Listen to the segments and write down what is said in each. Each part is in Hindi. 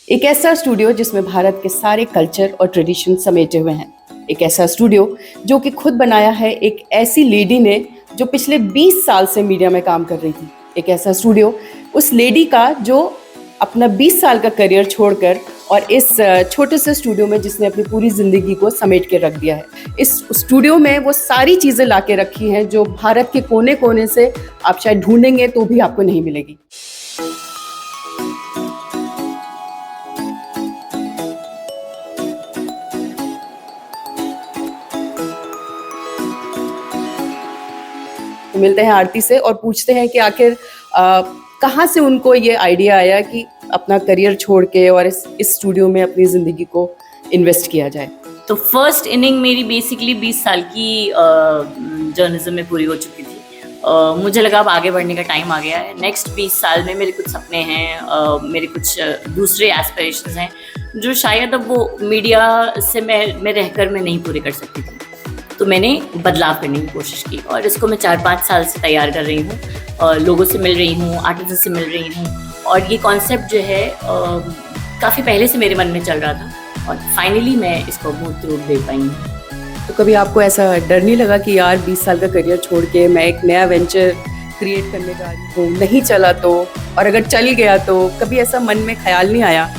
एक ऐसा स्टूडियो जिसमें भारत के सारे कल्चर और ट्रेडिशन समेटे हुए हैं। एक ऐसा स्टूडियो जो कि खुद बनाया है एक ऐसी लेडी ने जो पिछले 20 साल से मीडिया में काम कर रही थी। एक ऐसा स्टूडियो उस लेडी का जो अपना 20 साल का करियर छोड़कर और इस छोटे से स्टूडियो में जिसने अपनी पूरी ज़िंदगी को समेट के रख दिया है। इस स्टूडियो में वो सारी चीज़ें ला के रखी हैं जो भारत के कोने कोने से आप शायद ढूंढेंगे तो भी आपको नहीं मिलेगी। तो मिलते हैं आरती से और पूछते हैं कि आखिर कहाँ से उनको ये आइडिया आया कि अपना करियर छोड़ के और इस स्टूडियो में अपनी ज़िंदगी को इन्वेस्ट किया जाए। तो फर्स्ट इनिंग मेरी बेसिकली 20 साल की जर्नलिज्म में पूरी हो चुकी थी। मुझे लगा अब आगे बढ़ने का टाइम आ गया है। नेक्स्ट 20 साल में मेरे कुछ सपने हैं, मेरे कुछ दूसरे एस्पिरेशंस हैं जो शायद अब वो मीडिया से मैं रहकर मैं नहीं पूरे कर सकती थी। तो मैंने बदलाव करने की कोशिश की और इसको मैं 4-5 साल से तैयार कर रही हूँ। लोगों से मिल रही हूँ, आर्टिस्ट से मिल रही हूँ और ये कॉन्सेप्ट जो है काफ़ी पहले से मेरे मन में चल रहा था और फाइनली मैं इसको मूर्त रूप दे पाई हूँ। तो कभी आपको ऐसा डर नहीं लगा कि यार 20 साल का करियर छोड़ के मैं एक नया वेंचर क्रिएट करने जा रही हूँ, नहीं चला तो, और अगर चल गया तो कभी ऐसा मन में ख्याल नहीं आया?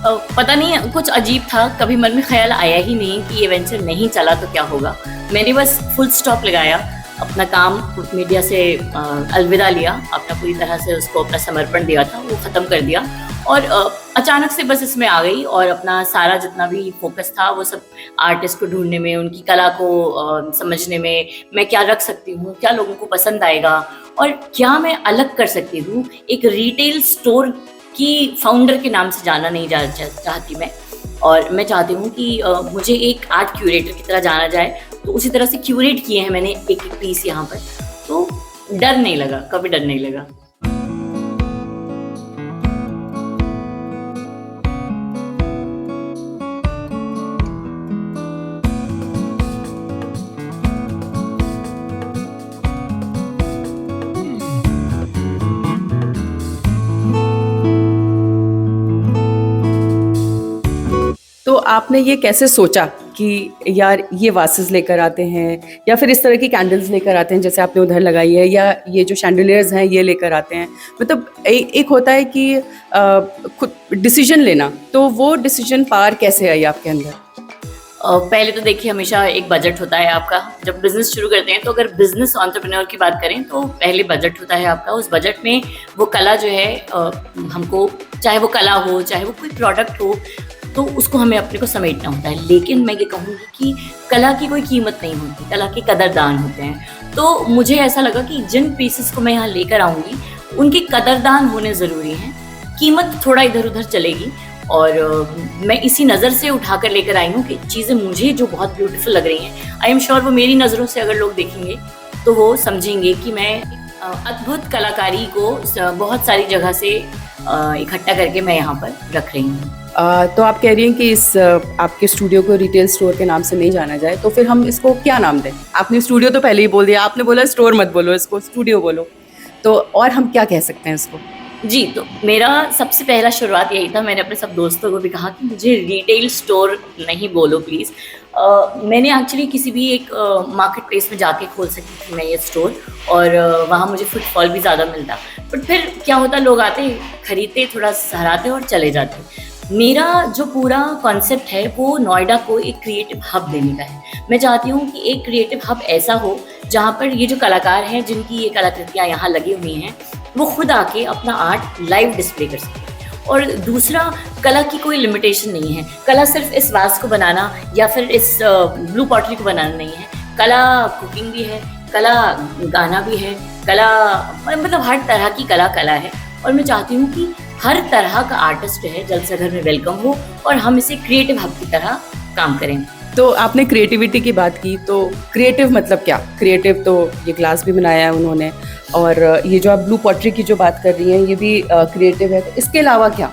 पता नहीं, कुछ अजीब था, कभी मन में ख्याल आया ही नहीं कि ये वेंचर नहीं चला तो क्या होगा। मैंने बस फुल स्टॉप लगाया, अपना काम मीडिया से अलविदा लिया, अपना पूरी तरह से उसको अपना समर्पण दिया था वो ख़त्म कर दिया और अचानक से बस इसमें आ गई और अपना सारा जितना भी फोकस था वो सब आर्टिस्ट को ढूंढने में, उनकी कला को समझने में, मैं क्या रख सकती हूँ, क्या लोगों को पसंद आएगा और क्या मैं अलग कर सकती हूँ। एक रिटेल स्टोर की फाउंडर के नाम से जाना नहीं चाहती मैं, और मैं चाहती हूँ कि मुझे एक आर्ट क्यूरेटर की तरह जाना जाए। तो उसी तरह से क्यूरेट किए हैं मैंने एक पीस यहाँ पर, तो डर नहीं लगा, कभी डर नहीं लगा। तो आपने ये कैसे सोचा कि यार ये वासेस लेकर आते हैं या फिर इस तरह की कैंडल्स लेकर आते हैं जैसे आपने उधर लगाई है, या ये जो शैंडलियर्स हैं ये लेकर आते हैं? मतलब एक होता है कि खुद डिसीजन लेना, तो वो डिसीजन पावर कैसे आई आपके अंदर? पहले तो देखिए, हमेशा एक बजट होता है आपका। जब बिजनेस शुरू करते हैं तो अगर बिजनेस एंटरप्रेन्योर की बात करें तो पहले बजट होता है आपका। उस बजट में वो कला जो है हमको, चाहे वो कला हो चाहे वो कोई प्रोडक्ट हो, तो उसको हमें अपने को समेटना होता है। लेकिन मैं ये कहूँगी कि कला की कोई कीमत नहीं होती, कला के कदरदान होते हैं। तो मुझे ऐसा लगा कि जिन पीसेस को मैं यहाँ लेकर आऊँगी उनके कदरदान होने ज़रूरी हैं। कीमत थोड़ा इधर उधर चलेगी और मैं इसी नज़र से उठा कर लेकर आई हूँ कि चीज़ें मुझे जो बहुत ब्यूटीफुल लग रही हैं, आई एम श्योर वो मेरी नज़रों से अगर लोग देखेंगे तो वो समझेंगे कि मैं अद्भुत कलाकारी को बहुत सारी जगह से इकट्ठा करके मैं यहाँ पर रख रही हूँ। तो आप कह रही हैं कि इस आपके स्टूडियो को रिटेल स्टोर के नाम से नहीं जाना जाए, तो फिर हम इसको क्या नाम दें? आपने स्टूडियो तो पहले ही बोल दिया, आपने बोला स्टोर मत बोलो, इसको स्टूडियो बोलो, तो और हम क्या कह सकते हैं इसको? जी, तो मेरा सबसे पहला शुरुआत यही था। मैंने अपने सब दोस्तों को भी कहा कि मुझे रिटेल स्टोर नहीं बोलो प्लीज़। मैंने एक्चुअली किसी भी एक मार्केट प्लेस में जाके खोल सकती थी मैं ये स्टोर और वहाँ मुझे फुटफॉल भी ज़्यादा मिलता। बट फिर क्या होता, लोग आते, खरीदते, थोड़ा सराहते और चले जाते। मेरा जो पूरा कॉन्सेप्ट है वो नोएडा को एक क्रिएटिव हब देने का है। मैं चाहती हूँ कि एक क्रिएटिव हब ऐसा हो जहाँ पर ये जो कलाकार हैं जिनकी ये कलाकृतियाँ यहाँ लगी हुई हैं वो खुद आके अपना आर्ट लाइव डिस्प्ले कर सकें। और दूसरा, कला की कोई लिमिटेशन नहीं है। कला सिर्फ इस वास को बनाना या फिर इस ब्लू पॉटरी को बनाना नहीं है। कला कुकिंग भी है, कला गाना भी है, कला मतलब हर तरह की कला है। और मैं चाहती हूँ कि हर तरह का आर्टिस्ट जो है जल्द से घर में वेलकम हो और हम इसे क्रिएटिव हब की तरह काम करें। तो आपने क्रिएटिविटी की बात की, तो क्रिएटिव मतलब क्या? क्रिएटिव तो ये ग्लास भी बनाया है उन्होंने, और ये जो आप ब्लू पॉटरी की जो बात कर रही हैं ये भी क्रिएटिव है, तो इसके अलावा क्या?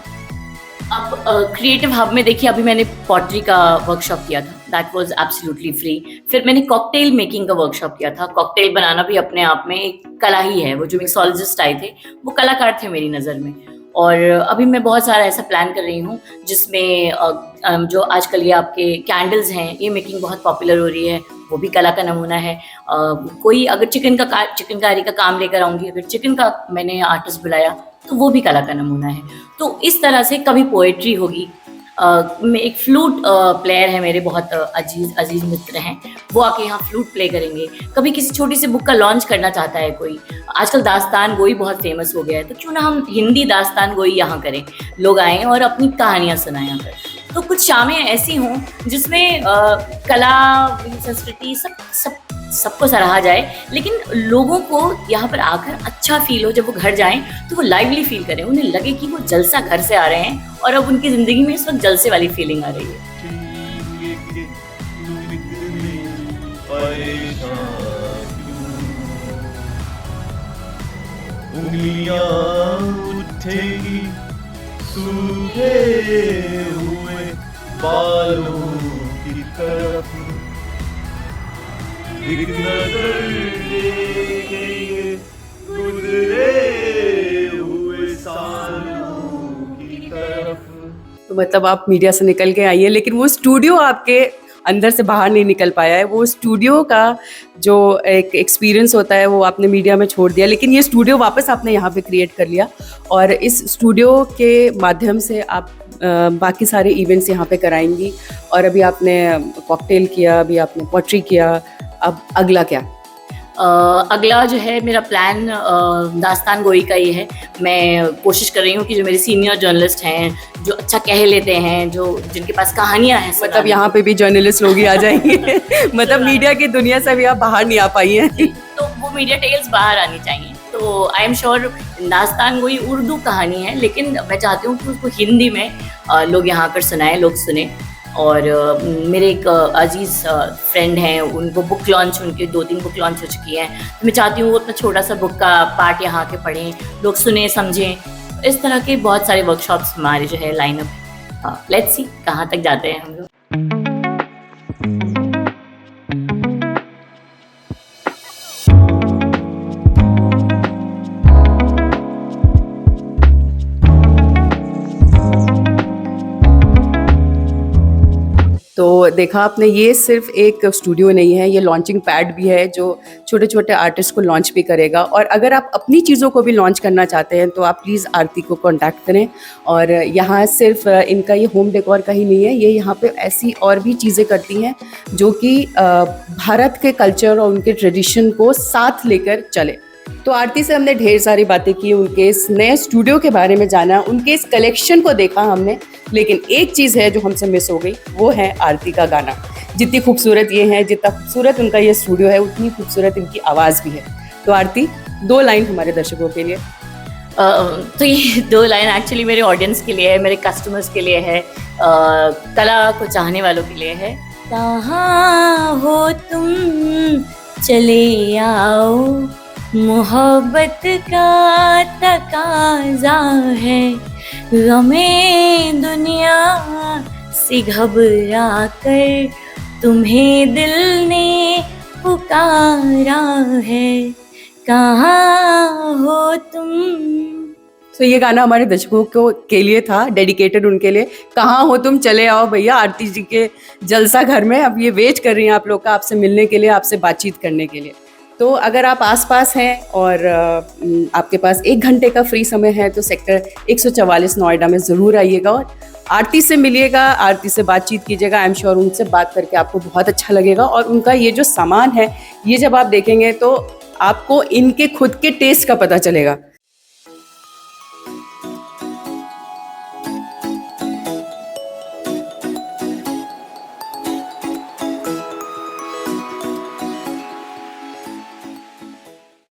अब क्रिएटिव हब में देखिए, अभी मैंने पॉटरी का वर्कशॉप किया था, दैट वाज एब्सोल्युटली फ्री। फिर मैंने कॉकटेल मेकिंग का वर्कशॉप किया था। कॉकटेल बनाना भी अपने आप में एक कला ही है। वो जो मिक्सोलॉजिस्ट आए थे वो कलाकार थे मेरी नज़र में। और अभी मैं बहुत सारा ऐसा प्लान कर रही हूँ जिसमें जो आजकल ये आपके कैंडल्स हैं, ये मेकिंग बहुत पॉपुलर हो रही है, वो भी कला का नमूना है। कोई अगर चिकनकारी का काम लेकर आऊँगी, अगर चिकन का मैंने आर्टिस्ट बुलाया तो वो भी कला का नमूना है। तो इस तरह से कभी पोएट्री होगी। मैं एक फ्लूट प्लेयर है मेरे, बहुत अजीज मित्र हैं, वो आके यहाँ फ्लूट प्ले करेंगे। कभी किसी छोटी सी बुक का लॉन्च करना चाहता है कोई, आजकल दास्तान गोई बहुत फेमस हो गया है, तो क्यों ना हम हिंदी दास्तान गोई यहाँ करें, लोग आएँ और अपनी कहानियाँ सुनाएं यहाँ पर। तो कुछ शामें ऐसी हों जिसमें कला, संस्कृति सबको सराहा जाए, लेकिन लोगों को यहाँ पर आकर अच्छा फील हो। जब वो घर जाएं तो वो लाइवली फील करें, उन्हें लगे कि वो जलसा घर से आ रहे हैं और अब उनकी ज़िंदगी में इस वक्त जलसे वाली फीलिंग आ रही है। उठेगी सूखे हुए बालों की तरफ, एक नजर देखेंगे गुजरे हुए सालों की तरफ। तो मतलब आप मीडिया से निकल के आई हैं, लेकिन वो स्टूडियो आपके अंदर से बाहर नहीं निकल पाया है। वो स्टूडियो का जो एक एक्सपीरियंस होता है वो आपने मीडिया में छोड़ दिया, लेकिन ये स्टूडियो वापस आपने यहाँ पे क्रिएट कर लिया और इस स्टूडियो के माध्यम से आप बाकी सारे इवेंट्स यहाँ पे कराएंगी। और अभी आपने कॉकटेल किया, अभी आपने पोट्री किया, अब अगला क्या? अगला जो है मेरा प्लान दास्तान गोई का ही है। मैं कोशिश कर रही हूँ कि जो मेरे सीनियर जर्नलिस्ट हैं, जो अच्छा कह लेते हैं, जो जिनके पास कहानियाँ हैं, मतलब यहाँ पे भी जर्नलिस्ट लोग ही आ जाएंगे मतलब मीडिया की दुनिया से भी आप बाहर नहीं आ पाई हैं तो वो मीडिया टेल्स बाहर आनी चाहिए। तो आई एम श्योर दास्तान गोई उर्दू कहानी है, लेकिन मैं चाहती हूँ कि उसको हिंदी में लोग यहाँ पर सुनाएं, लोग सुने। और मेरे एक अजीज़ फ्रेंड हैं, उनको बुक लॉन्च, उनकी 2-3 बुक लॉन्च हो चुकी हैं, तो मैं चाहती हूँ वो अपना छोटा सा बुक का पार्ट यहाँ के पढ़ें, लोग सुने समझें। इस तरह के बहुत सारे वर्कशॉप्स हमारे जो है लाइनअप है। लेट्स सी कहाँ तक जाते हैं हम लोग। तो देखा आपने, ये सिर्फ एक स्टूडियो नहीं है, ये लॉन्चिंग पैड भी है जो छोटे छोटे आर्टिस्ट को लॉन्च भी करेगा। और अगर आप अपनी चीज़ों को भी लॉन्च करना चाहते हैं तो आप प्लीज़ आरती को कांटेक्ट करें। और यहाँ सिर्फ इनका ये होम डेकोर का ही नहीं है, ये यहाँ पे ऐसी और भी चीज़ें करती हैं जो कि भारत के कल्चर और उनके ट्रेडिशन को साथ लेकर चले। तो आरती से हमने ढेर सारी बातें की, उनके इस नए स्टूडियो के बारे में जाना, उनके इस कलेक्शन को देखा हमने, लेकिन एक चीज़ है जो हमसे मिस हो गई, वो है आरती का गाना। जितनी खूबसूरत ये है, जितना खूबसूरत उनका ये स्टूडियो है, उतनी खूबसूरत इनकी आवाज़ भी है। तो आरती, 2 लाइन हमारे दर्शकों के लिए। तो ये 2 लाइन एक्चुअली मेरे ऑडियंस के लिए है, मेरे कस्टमर्स के लिए है, कला को चाहने वालों के लिए है। कहाँ हो तुम चले आओ, मोहब्बत का तकाजा है, गमे दुनिया से घबरा कर तुम्हें दिल ने पुकारा है, कहाँ हो तुम। तो ये गाना हमारे दर्शकों के लिए था, डेडिकेटेड उनके लिए। कहाँ हो तुम, चले आओ भैया आरती जी के जलसा घर में। अब ये वेट कर रही हैं आप लोग का, आपसे मिलने के लिए, आपसे बातचीत करने के लिए। तो अगर आप आसपास हैं और आपके पास 1 घंटे का फ्री समय है तो सेक्टर 144 नोएडा में ज़रूर आइएगा और आरती से मिलिएगा, आरती से बातचीत कीजिएगा। आई एम श्योर उनसे बात करके आपको बहुत अच्छा लगेगा। और उनका ये जो सामान है, ये जब आप देखेंगे तो आपको इनके खुद के टेस्ट का पता चलेगा